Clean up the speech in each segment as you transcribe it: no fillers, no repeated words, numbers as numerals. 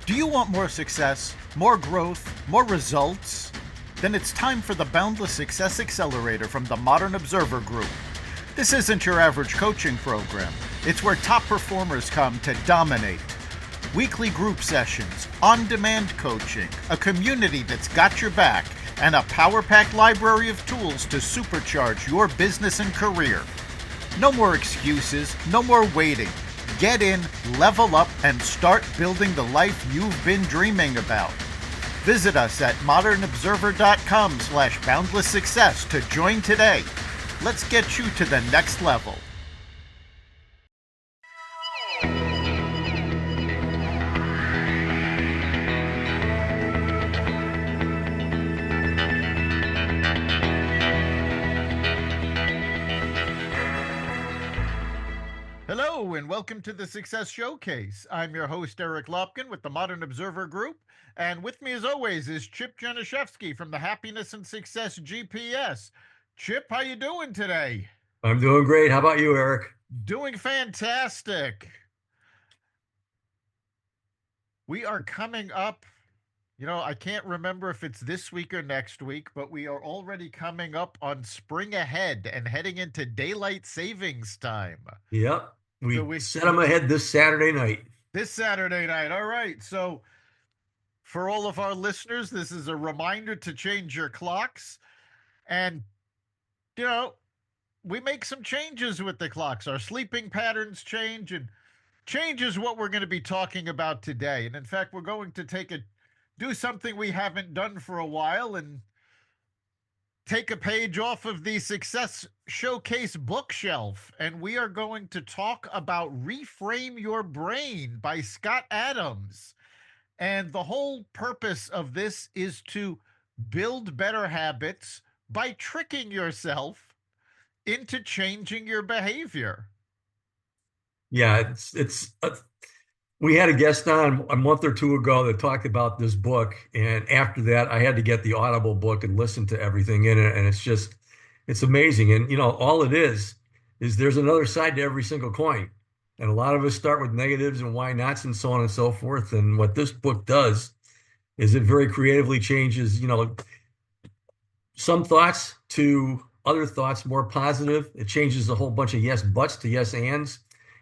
Do you want more success, more growth, more results? Then it's time for the Boundless Success Accelerator from the Modern Observer Group. This isn't your average coaching program. It's where top performers come to dominate. Weekly group sessions, on-demand coaching, a community that's got your back, and a power-packed library of tools to supercharge your business and career. No more excuses, no more waiting. Get in, level up, and start building the life you've been dreaming about. Visit us at modernobserver.com/boundlesssuccess to join today. Let's get you to the next level. Hello, and welcome to the Success Showcase. I'm your host, Eric Lopkin with the Modern Observer Group. And with me, as always, is Chip Janiszewski from the Happiness and Success GPS. Chip, how you doing today? I'm doing great. How about you, Eric? Doing fantastic. We are coming up, I can't remember if it's this week or next week, but we are already coming up on spring ahead and heading into daylight savings time. Yep. We set them ahead this Saturday night. This Saturday night. All right. So for all of our listeners, this is a reminder to change your clocks. And, we make some changes with the clocks. Our sleeping patterns change, and change is what we're going to be talking about today. And in fact, we're going to do something we haven't done for a while and take a page off of the Success Showcase bookshelf. And we are going to talk about Reframe Your Brain by Scott Adams. And the whole purpose of this is to build better habits by tricking yourself into changing your behavior. Yeah, we had a guest on a month or two ago that talked about this book. And after that, I had to get the Audible book and listen to everything in it. And it's amazing. And, all it is there's another side to every single coin. And a lot of us start with negatives and why nots and so on and so forth. And what this book does is it very creatively changes, some thoughts to other thoughts, more positive. It changes a whole bunch of yes buts to yes ands.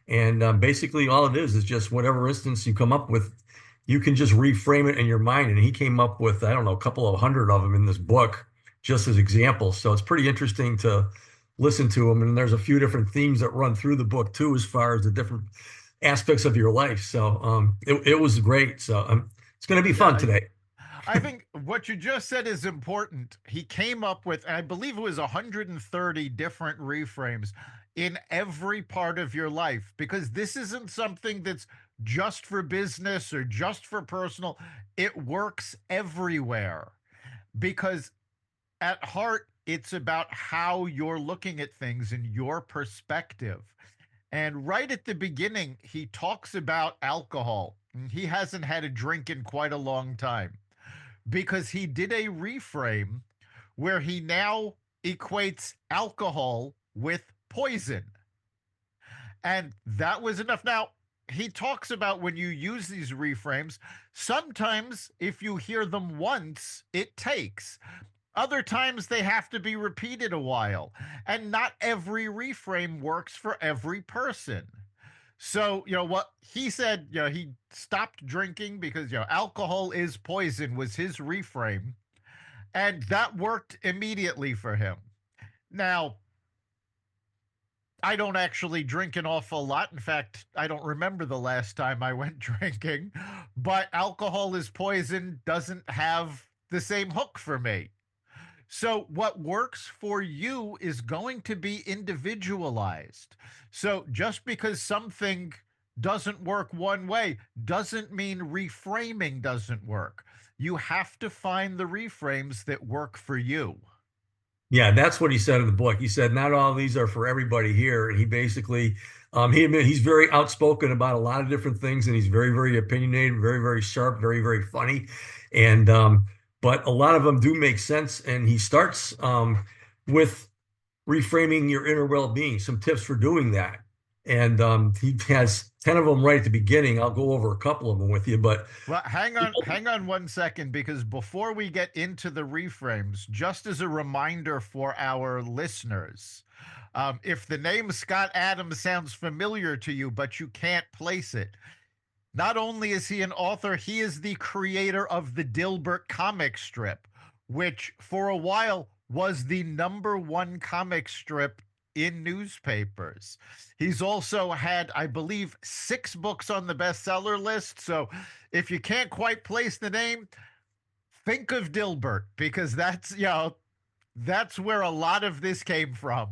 And basically all it is just whatever instance you come up with, you can just reframe it in your mind. And he came up with, I don't know, a couple of hundred of them in this book, just as examples. So it's pretty interesting to listen to them. And there's a few different themes that run through the book too, as far as the different aspects of your life. So it was great. So it's going to be fun today. I think what you just said is important. He came up with, I believe it was 130 different reframes in every part of your life, because this isn't something that's just for business or just for personal. It works everywhere, because at heart, it's about how you're looking at things and your perspective. And right at the beginning, he talks about alcohol. He hasn't had a drink in quite a long time, because he did a reframe where he now equates alcohol with poison. And that was enough. Now, he talks about when you use these reframes, sometimes if you hear them once, it takes. Other times they have to be repeated a while. And not every reframe works for every person. So, what he said, he stopped drinking because, alcohol is poison was his reframe. And that worked immediately for him. Now, I don't actually drink an awful lot. In fact, I don't remember the last time I went drinking. But alcohol is poison doesn't have the same hook for me. So what works for you is going to be individualized. So just because something doesn't work one way doesn't mean reframing doesn't work. You have to find the reframes that work for you. Yeah, that's what he said in the book. He said, not all of these are for everybody here. And he basically, he's very outspoken about a lot of different things. And he's very, very opinionated, very, very sharp, very, very funny. And, but a lot of them do make sense. And he starts with reframing your inner well-being, some tips for doing that. and he has 10 of them right at the beginning. I'll go over a couple of them with you, but Well, hang on 1 second, because before we get into the reframes, just as a reminder for our listeners, if the name Scott Adams sounds familiar to you, but you can't place it, not only is he an author, he is the creator of the Dilbert comic strip, which for a while was the number one comic strip in newspapers. He's also had, I believe, 6 books on the bestseller list. So if you can't quite place the name, think of Dilbert, because that's where a lot of this came from.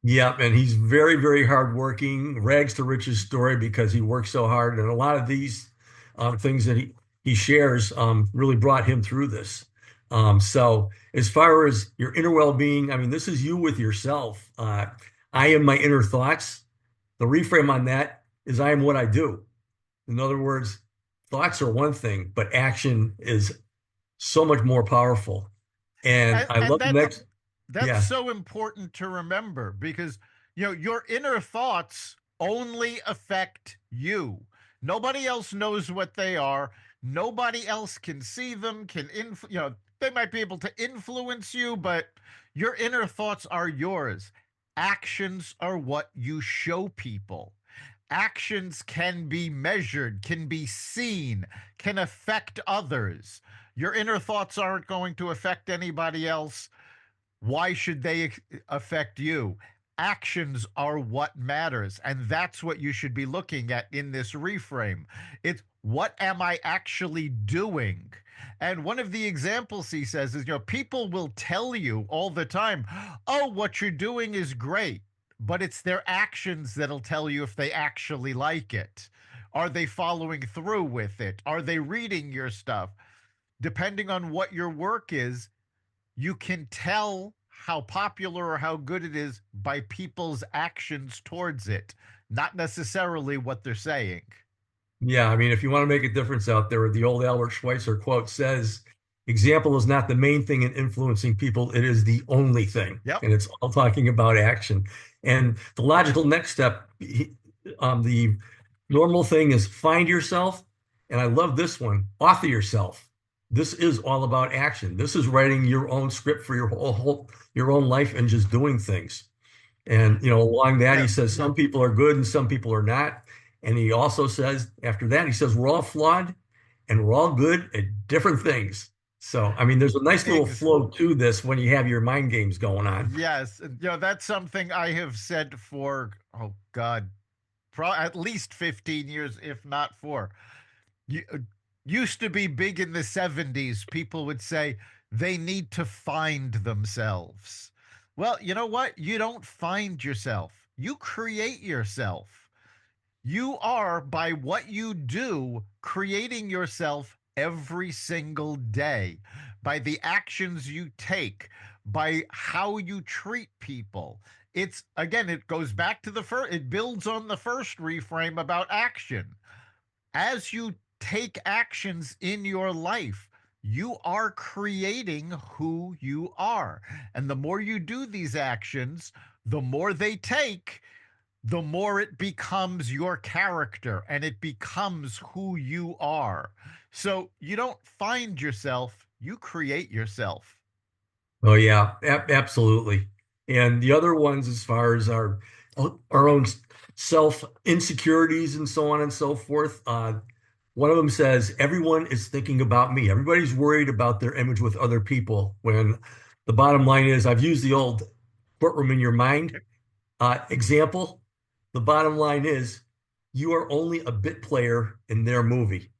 yeah, and he's very, very hardworking, rags to riches story because he works so hard. And a lot of these things that he shares really brought him through this. So as far as your inner well-being, I mean, this is you with yourself. I am my inner thoughts. The reframe on that is I am what I do. In other words, thoughts are one thing, but action is so much more powerful. And and I and love the that's next, that's yeah. so important to remember, because your inner thoughts only affect you. Nobody else knows what they are. Nobody else can see them, they might be able to influence you, but your inner thoughts are yours. Actions are what you show people. Actions can be measured, can be seen, can affect others. Your inner thoughts aren't going to affect anybody else. Why should they affect you? Actions are what matters. And that's what you should be looking at in this reframe. It's, what am I actually doing? And one of the examples he says is, people will tell you all the time, oh, what you're doing is great. But it's their actions that'll tell you if they actually like it. Are they following through with it? Are they reading your stuff? Depending on what your work is, you can tell how popular or how good it is by people's actions towards it, not necessarily what they're saying. Yeah, I mean, if you want to make a difference out there, the old Albert Schweitzer quote says, example is not the main thing in influencing people, it is the only thing. Yep. And it's all talking about action. And the logical next step, the normal thing is find yourself. And I love this one, author yourself. This is all about action. This is writing your own script for your own life and just doing things. And along that, Yeah. he says some people are good and some people are not. And he also says after that, he says we're all flawed and we're all good at different things. So, I mean, there's a nice little Ex- flow to this when you have your mind games going on. yes. That's something I have said for, oh God, at least 15 years, if not for. You, used to be big in the 70s. People would say they need to find themselves. Well, you know what? You don't find yourself, you create yourself. You are, by what you do, creating yourself every single day, by the actions you take, by how you treat people. It's, again, it goes back to the first, it builds on the first reframe about action. As you take actions in your life, you are creating who you are. And the more you do these actions, the more they take, the more it becomes your character and it becomes who you are. So you don't find yourself, you create yourself. Oh yeah, absolutely. And the other ones, as far as our own self insecurities and so on and so forth, one of them says everyone is thinking about me. Everybody's worried about their image with other people. When the bottom line is, I've used the old courtroom in your mind example. The bottom line is, you are only a bit player in their movie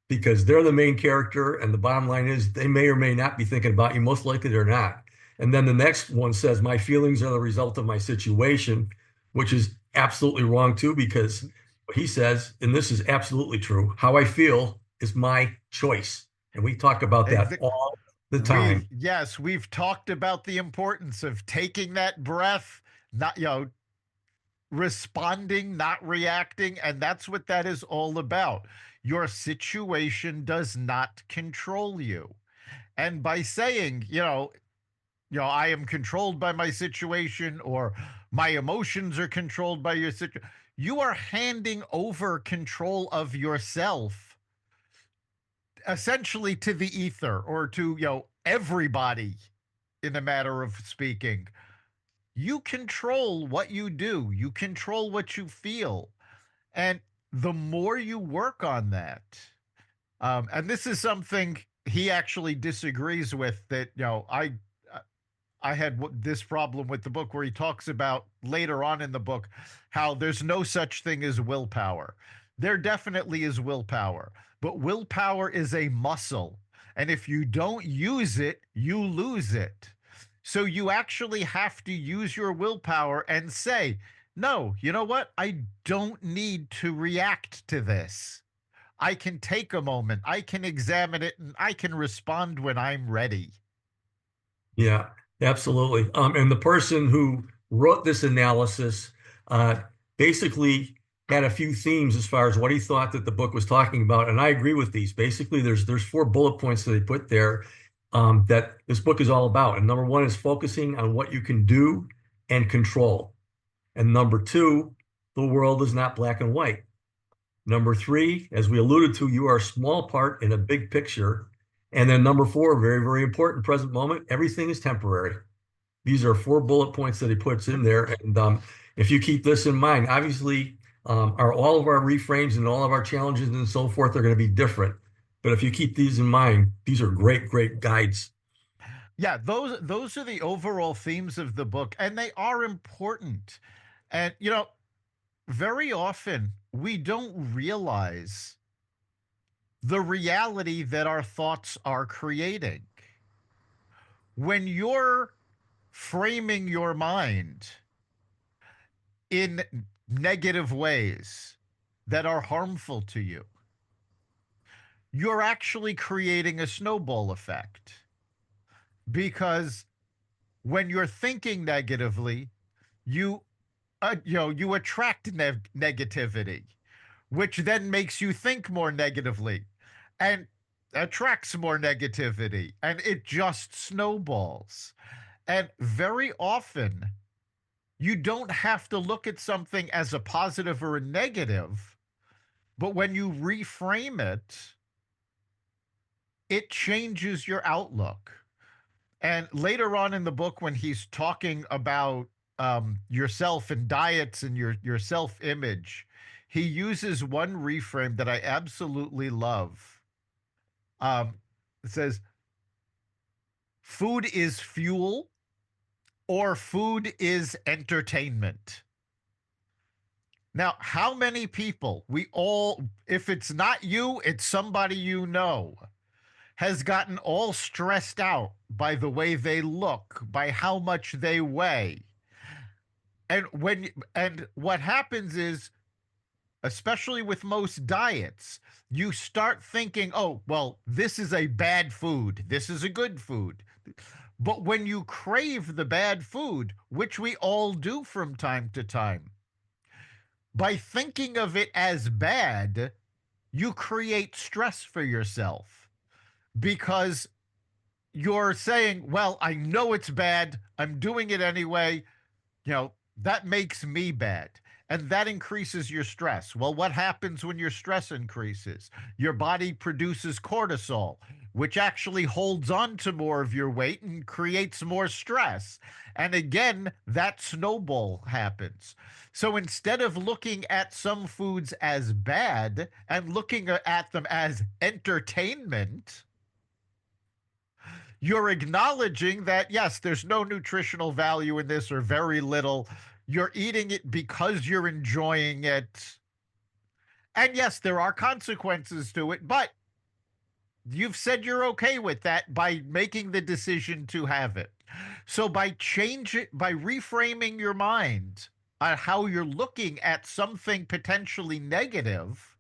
because they're the main character. And the bottom line is they may or may not be thinking about you. Most likely they're not. And then the next one says, my feelings are the result of my situation, which is absolutely wrong too, because what he says, and this is absolutely true, how I feel is my choice. And we talk about that Exa- all the time. yes, we've talked about the importance of taking that breath, not, responding, not reacting. And that's what that is all about. Your situation does not control you. And by saying, I am controlled by my situation, or my emotions are controlled by your situation, you are handing over control of yourself essentially to the ether or to, everybody in a matter of speaking. You control what you do, you control what you feel. And the more you work on that, and this is something he actually disagrees with, that, I had this problem with the book where he talks about later on in the book how there's no such thing as willpower. There definitely is willpower, but willpower is a muscle. And if you don't use it, you lose it. So you actually have to use your willpower and say, no, you know what? I don't need to react to this. I can take a moment, I can examine it, and I can respond when I'm ready. Yeah, absolutely. And the person who wrote this analysis uh, basically had a few themes as far as what he thought that the book was talking about, and I agree with these. Basically, there's four bullet points that they put there that this book is all about. And number one is focusing on what you can do and control. And number two, the world is not black and white. Number three, as we alluded to, you are a small part in a big picture. And then number four, very, very important, present moment, everything is temporary. These are four bullet points that he puts in there. And if you keep this in mind, obviously, all of our reframes and all of our challenges and so forth are going to be different. But if you keep these in mind, these are great, great guides. Yeah, those are the overall themes of the book, and they are important. And very often we don't realize the reality that our thoughts are creating. When you're framing your mind in negative ways that are harmful to you, you're actually creating a snowball effect. Because when you're thinking negatively, you you attract negativity, which then makes you think more negatively and attracts more negativity, and it just snowballs. And very often you don't have to look at something as a positive or a negative, but when you reframe it, it changes your outlook. And later on in the book, when he's talking about yourself and diets and your self image, he uses one reframe that I absolutely love. It says, "Food is fuel, or food is entertainment." Now, how many people, if it's not you, it's somebody you know, has gotten all stressed out by the way they look, by how much they weigh. And what happens is, especially with most diets, you start thinking, "Oh, well, this is a bad food. This is a good food." But when you crave the bad food, which we all do from time to time, by thinking of it as bad, you create stress for yourself because you're saying, "Well, I know it's bad. I'm doing it anyway. That makes me bad." And that increases your stress. Well, what happens when your stress increases? Your body produces cortisol, which actually holds on to more of your weight and creates more stress. And again, that snowball happens. So instead of looking at some foods as bad and looking at them as entertainment, you're acknowledging that, yes, there's no nutritional value in this or very little. You're eating it because you're enjoying it. And yes, there are consequences to it, but you've said you're okay with that by making the decision to have it. So by reframing your mind on how you're looking at something potentially negative,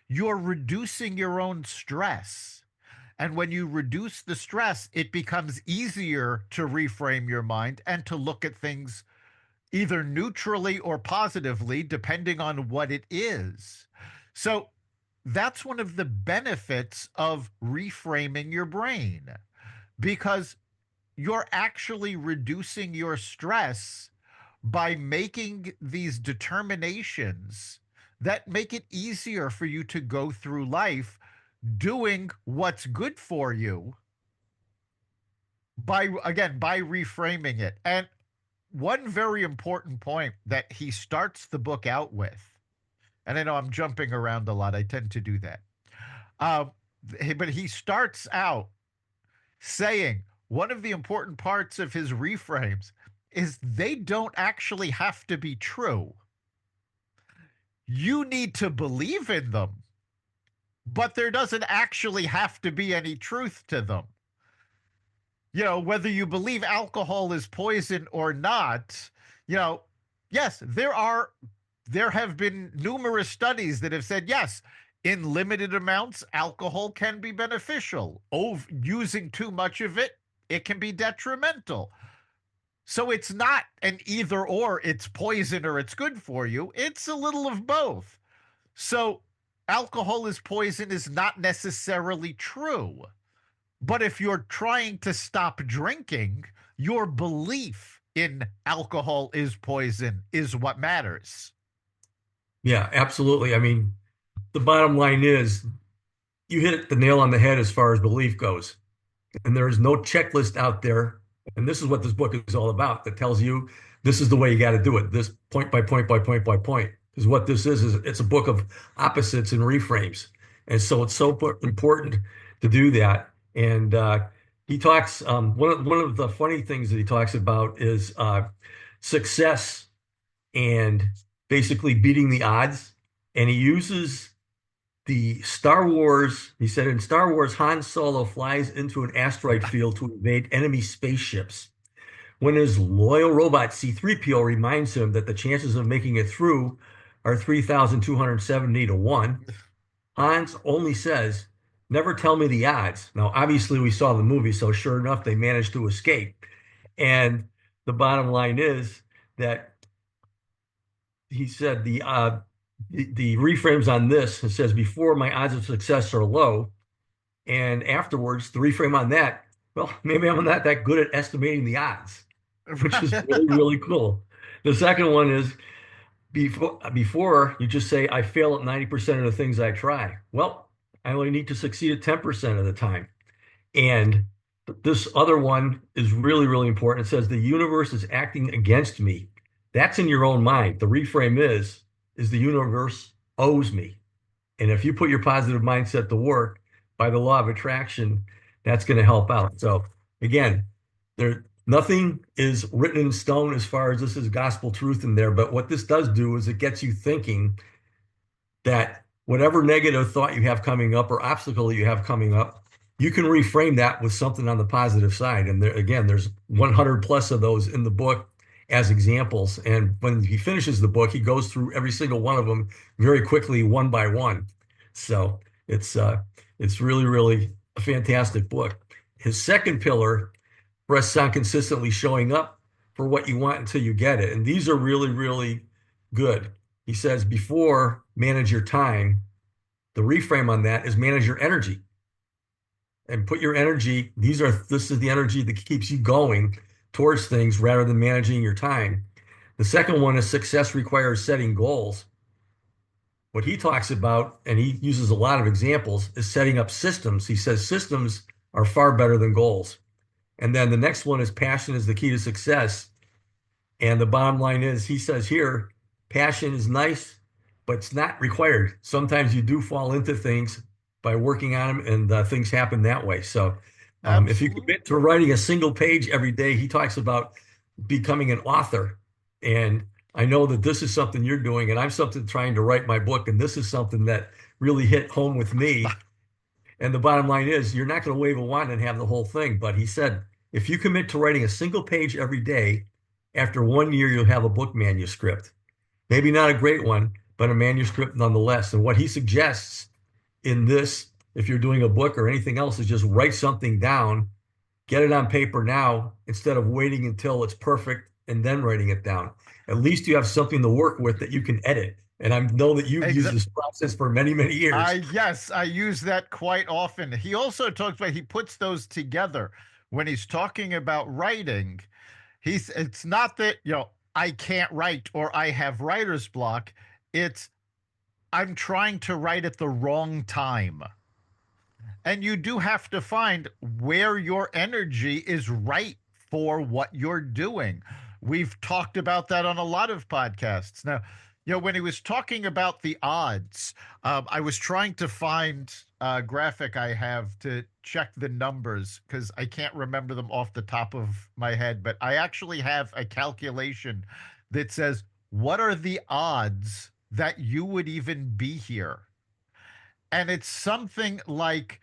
you're reducing your own stress. And when you reduce the stress, it becomes easier to reframe your mind and to look at things either neutrally or positively, depending on what it is. So that's one of the benefits of reframing your brain, because you're actually reducing your stress by making these determinations that make it easier for you to go through life doing what's good for you by, again, by reframing it. And one very important point that he starts the book out with, and I know I'm jumping around a lot, I tend to do that. Um, but he starts out saying one of the important parts of his reframes is they don't actually have to be true. You need to believe in them, but there doesn't actually have to be any truth to them. You know, whether you believe alcohol is poison or not, you know, yes, there have been numerous studies that have said yes, in limited amounts alcohol can be beneficial. Using too much of it, it can be detrimental. So it's not an either or, it's poison or it's good for you. It's a little of both. So alcohol is poison is not necessarily true. But if you're trying to stop drinking, your belief in alcohol is poison is what matters. Yeah, absolutely. I mean, the bottom line is you hit the nail on the head as far as belief goes. And there is no checklist out there. And this is what this book is all about that tells you this is the way you got to do it. This point by point by point by point. Because what this is it's a book of opposites and reframes. And so it's so important to do that. And he talks, one of the funny things that he talks about is success and basically beating the odds. And he uses the Star Wars, he said in Star Wars, Han Solo flies into an asteroid field to evade enemy spaceships. When his loyal robot C-3PO reminds him that the chances of making it through are 3,270 to 1, Hans only says, "Never tell me the odds." Now, obviously, we saw the movie, so sure enough, they managed to escape. And the bottom line is that he said the reframes on this, it says before my odds of success are low, and afterwards the reframe on that, well, maybe I'm not that good at estimating the odds, which is really, really cool. The second one is before you just say I fail at 90% of the things I try. Well, I only need to succeed at 10% of the time. And this other one is really, really important. It says the universe is acting against me. That's in your own mind. The reframe is the universe owes me. And if you put your positive mindset to work by the law of attraction, that's going to help out. So again, nothing is written in stone as far as this is gospel truth in there. But what this does do is it gets you thinking that whatever negative thought you have coming up or obstacle you have coming up, you can reframe that with something on the positive side. And there, again, there's 100 plus of those in the book as examples. And when he finishes the book, he goes through every single one of them very quickly, one by one. So it's really, really a fantastic book. His second pillar rests on consistently showing up for what you want until you get it. And these are really, really good. He says before manage your time, the reframe on that is manage your energy. And put your energy, this is the energy that keeps you going towards things rather than managing your time. The second one is success requires setting goals. What he talks about, and he uses a lot of examples, is setting up systems. He says systems are far better than goals. And then the next one is passion is the key to success. And the bottom line is, he says here, passion is nice, but it's not required. Sometimes you do fall into things by working on them, and things happen that way. So if you commit to writing a single page every day, he talks about becoming an author. And I know that this is something you're doing, and I'm something trying to write my book, and this is something that really hit home with me. And the bottom line is, you're not going to wave a wand and have the whole thing. But he said, if you commit to writing a single page every day, after 1 year, you'll have a book manuscript. Maybe not a great one, but a manuscript nonetheless. And what he suggests in this, if you're doing a book or anything else, is just write something down, get it on paper now, instead of waiting until it's perfect and then writing it down. At least you have something to work with that you can edit. And I know that you've used this process for many, many years. Yes, I use that quite often. He also talks about, he puts those together when he's talking about writing. It's not that, I can't write or I have writer's block. It's I'm trying to write at the wrong time. And you do have to find where your energy is right for what you're doing. We've talked about that on a lot of podcasts. Now, when he was talking about the odds, I was trying to find a graphic I have to check the numbers because I can't remember them off the top of my head. But I actually have a calculation that says, what are the odds that you would even be here? And it's something like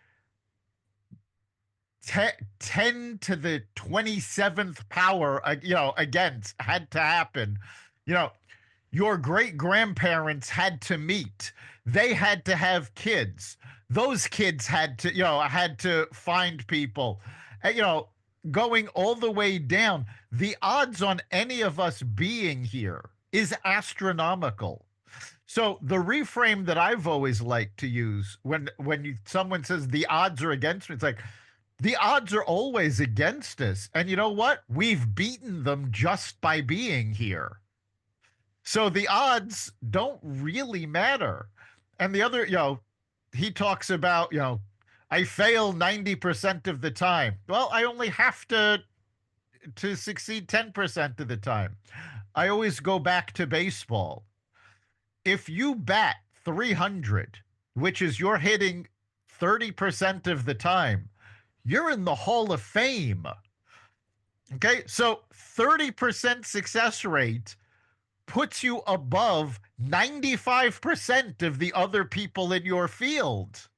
10 to the 27th power, against had to happen. You know, your great grandparents had to meet. They had to have kids. Those kids had to find people. And, going all the way down, the odds on any of us being here is astronomical. So the reframe that I've always liked to use someone says the odds are against me, it's like the odds are always against us. And you know what? We've beaten them just by being here. So the odds don't really matter. And the other, he talks about, I fail 90% of the time. Well, I only have to succeed 10% of the time. I always go back to baseball. If you bat 300, which is you're hitting 30% of the time, you're in the Hall of Fame. Okay. So 30% success rate puts you above 95% of the other people in your field.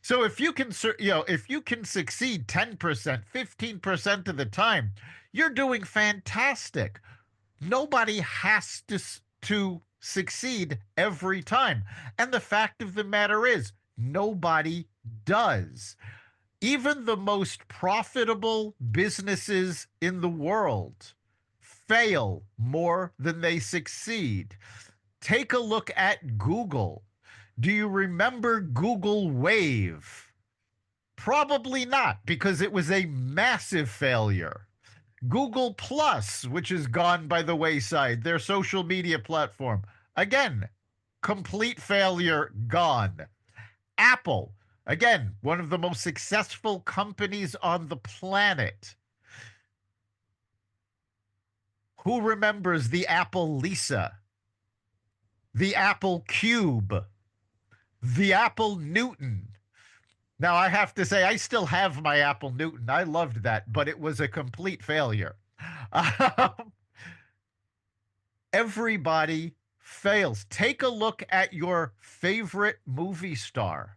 So if you can succeed 10%, 15% of the time, you're doing fantastic. Nobody has to succeed every time. And the fact of the matter is, nobody does. Even the most profitable businesses in the world fail more than they succeed. Take a look at Google. Do you remember Google Wave? Probably not, because it was a massive failure. Google Plus, which has gone by the wayside, their social media platform, again, complete failure, gone. Apple, again, one of the most successful companies on the planet. Who remembers the Apple Lisa, the Apple Cube, the Apple Newton? Now, I have to say, I still have my Apple Newton. I loved that, but it was a complete failure. Everybody fails. Take a look at your favorite movie star.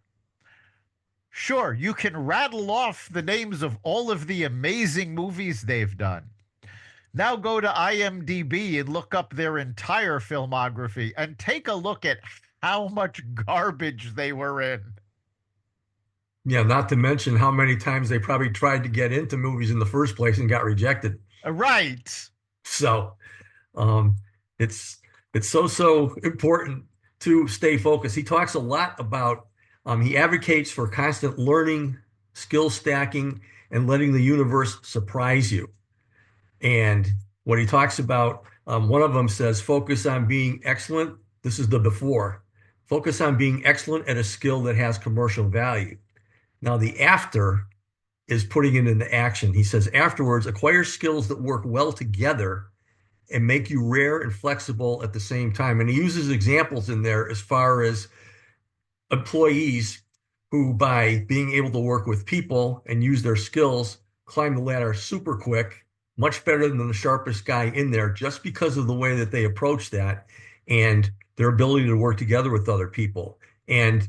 Sure, you can rattle off the names of all of the amazing movies they've done. Now go to IMDb and look up their entire filmography and take a look at how much garbage they were in. Yeah, not to mention how many times they probably tried to get into movies in the first place and got rejected. Right. So, um, it's so important to stay focused. He talks a lot about he advocates for constant learning, skill stacking, and letting the universe surprise you. And what he talks about, one of them says, focus on being excellent. This is the before. Focus on being excellent at a skill that has commercial value. Now, the after is putting it into action. He says, afterwards, acquire skills that work well together and make you rare and flexible at the same time. And he uses examples in there as far as employees who, by being able to work with people and use their skills, climb the ladder super quick, much better than the sharpest guy in there, just because of the way that they approach that and their ability to work together with other people. And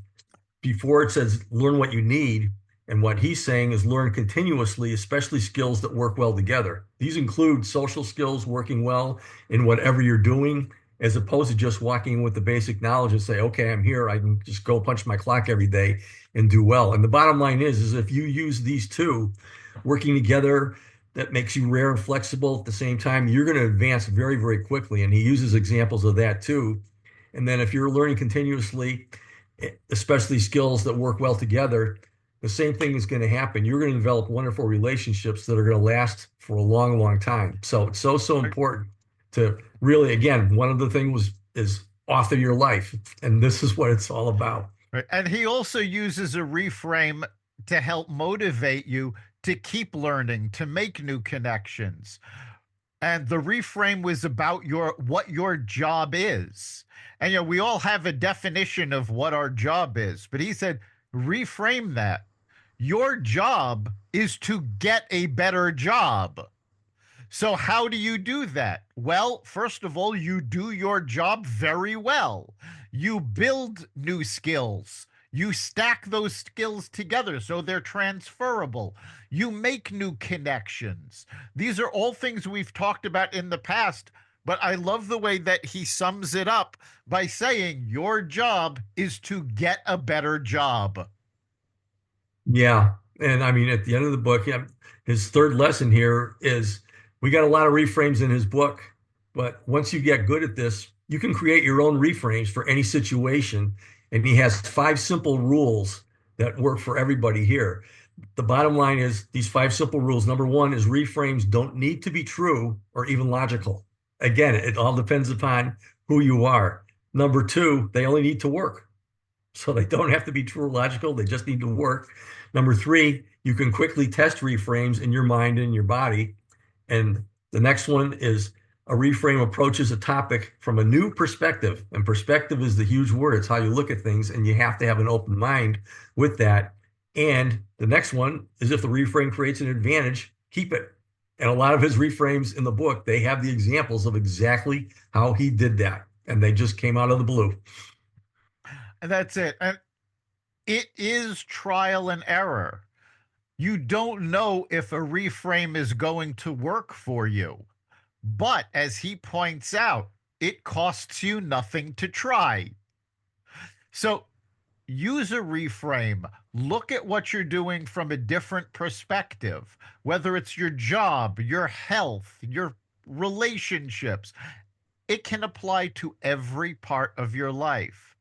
before it says learn what you need, and what he's saying is learn continuously, especially skills that work well together. These include social skills, working well in whatever you're doing, as opposed to just walking in with the basic knowledge and say, okay, I'm here. I can just go punch my clock every day and do well. And the bottom line is if you use these two working together, that makes you rare and flexible at the same time, you're going to advance very, very quickly. And he uses examples of that too. And then if you're learning continuously, especially skills that work well together, the same thing is going to happen. You're going to develop wonderful relationships that are going to last for a long, long time. So it's so important to really, again, one of the things was is author your life. And this is what it's all about. Right. And he also uses a reframe to help motivate you to keep learning, to make new connections. And the reframe was about your what your job is. And we all have a definition of what our job is, but he said reframe that. Your job is to get a better job. So, how do you do that? Well, first of all, you do your job very well. You build new skills. You stack those skills together so they're transferable. You make new connections. These are all things we've talked about in the past, but I love the way that he sums it up by saying your job is to get a better job. Yeah. And I mean, at the end of the book, yeah, his third lesson here is we got a lot of reframes in his book, but once you get good at this, you can create your own reframes for any situation. And he has 5 simple rules that work for everybody here. The bottom line is these 5 simple rules. Number one is reframes don't need to be true or even logical. Again, it all depends upon who you are. Number two, they only need to work. So they don't have to be true or logical. They just need to work. Number three, you can quickly test reframes in your mind and your body. And the next one is a reframe approaches a topic from a new perspective. And perspective is the huge word. It's how you look at things, and you have to have an open mind with that. And the next one is if the reframe creates an advantage, keep it. And a lot of his reframes in the book, they have the examples of exactly how he did that. And they just came out of the blue. And that's it. And it is trial and error. You don't know if a reframe is going to work for you. But as he points out, it costs you nothing to try. So use a reframe. Look at what you're doing from a different perspective, whether it's your job, your health, your relationships. It can apply to every part of your life.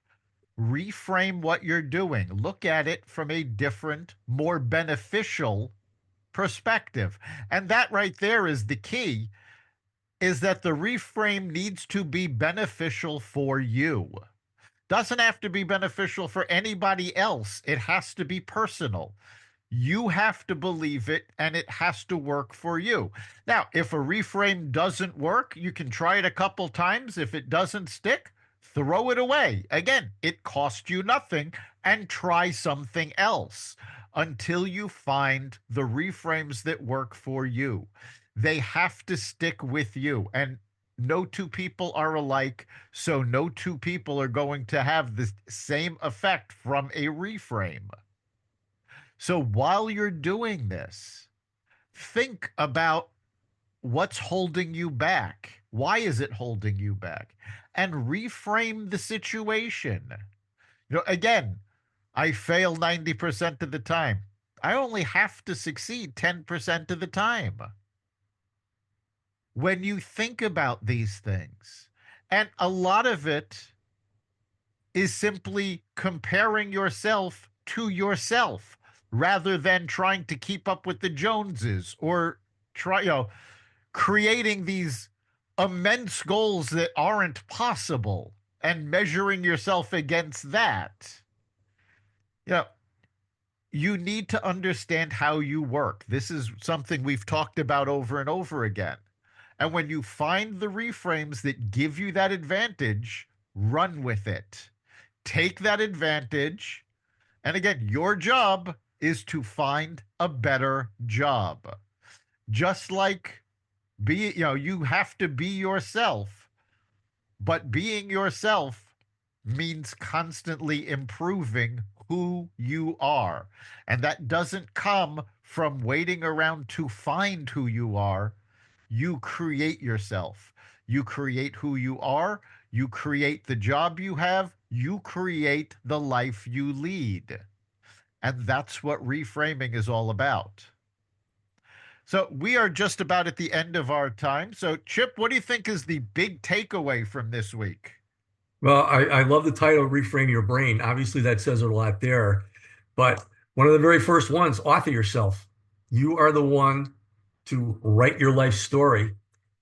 Reframe what you're doing. Look at it from a different, more beneficial perspective. And that right there is the key, is that the reframe needs to be beneficial for you. Doesn't have to be beneficial for anybody else. It has to be personal. You have to believe it and it has to work for you. Now, if a reframe doesn't work, you can try it a couple times. If it doesn't stick, throw it away. Again, it costs you nothing, and try something else until you find the reframes that work for you. They have to stick with you. And no two people are alike, so no two people are going to have the same effect from a reframe. So while you're doing this, think about what's holding you back. Why is it holding you back? And reframe the situation. Again, I fail 90% of the time. I only have to succeed 10% of the time. When you think about these things, and a lot of it is simply comparing yourself to yourself rather than trying to keep up with the Joneses, or creating these immense goals that aren't possible and measuring yourself against that. You know, you need to understand how you work. This is something we've talked about over and over again. And when you find the reframes that give you that advantage, run with it. Take that advantage. And again, your job is to find a better job. Just like you have to be yourself, but being yourself means constantly improving who you are. And that doesn't come from waiting around to find who you are. You create yourself. You create who you are. You create the job you have. You create the life you lead. And that's what reframing is all about. So we are just about at the end of our time. So, Chip, what do you think is the big takeaway from this week? Well, I love the title, Reframe Your Brain. Obviously, that says a lot there. But one of the very first ones, author yourself. You are the one to write your life story.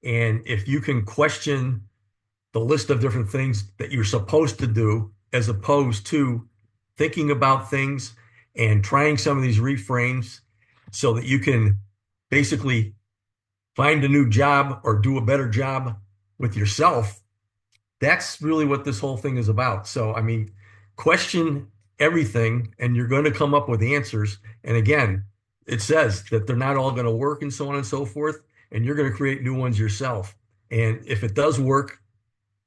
And if you can question the list of different things that you're supposed to do, as opposed to thinking about things and trying some of these reframes so that you can basically find a new job or do a better job with yourself. That's really what this whole thing is about. So, I mean, question everything and you're going to come up with answers. And again, it says that they're not all going to work and so on and so forth. And you're going to create new ones yourself. And if it does work,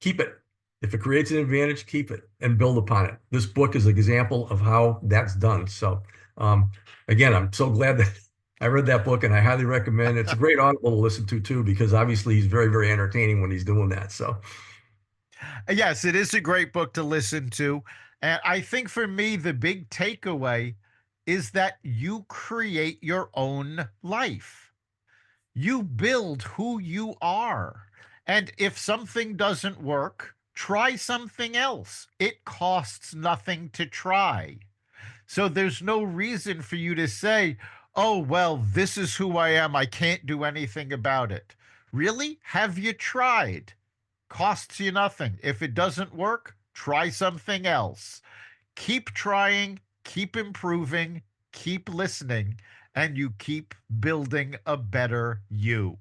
keep it. If it creates an advantage, keep it and build upon it. This book is an example of how that's done. So, um, again, I'm so glad that I read that book and I highly recommend it. It's a great audible to listen to too, because obviously he's very, very entertaining when he's doing that. So, Yes, it is a great book to listen to. And I think for me, the big takeaway is that you create your own life. You build who you are. And if something doesn't work, try something else. It costs nothing to try. So there's no reason for you to say, oh, well, this is who I am. I can't do anything about it. Really? Have you tried? Costs you nothing. If it doesn't work, try something else. Keep trying, keep improving, keep listening, and you keep building a better you.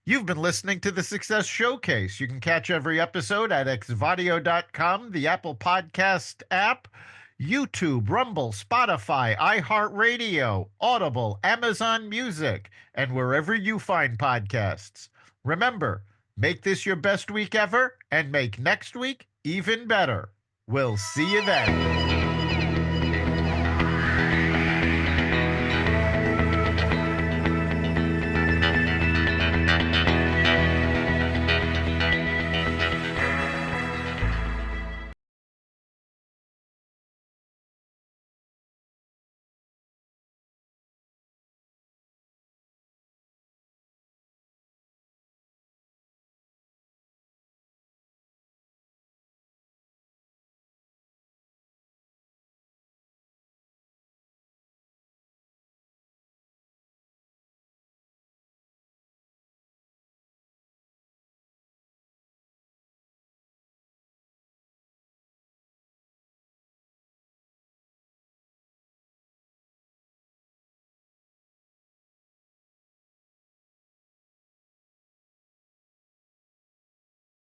You've been listening to the Success Showcase. You can catch every episode at xvadio.com, the Apple Podcast app, YouTube, Rumble, Spotify, iHeartRadio, Audible, Amazon Music, and wherever you find podcasts. Remember, make this your best week ever and make next week even better. We'll see you then.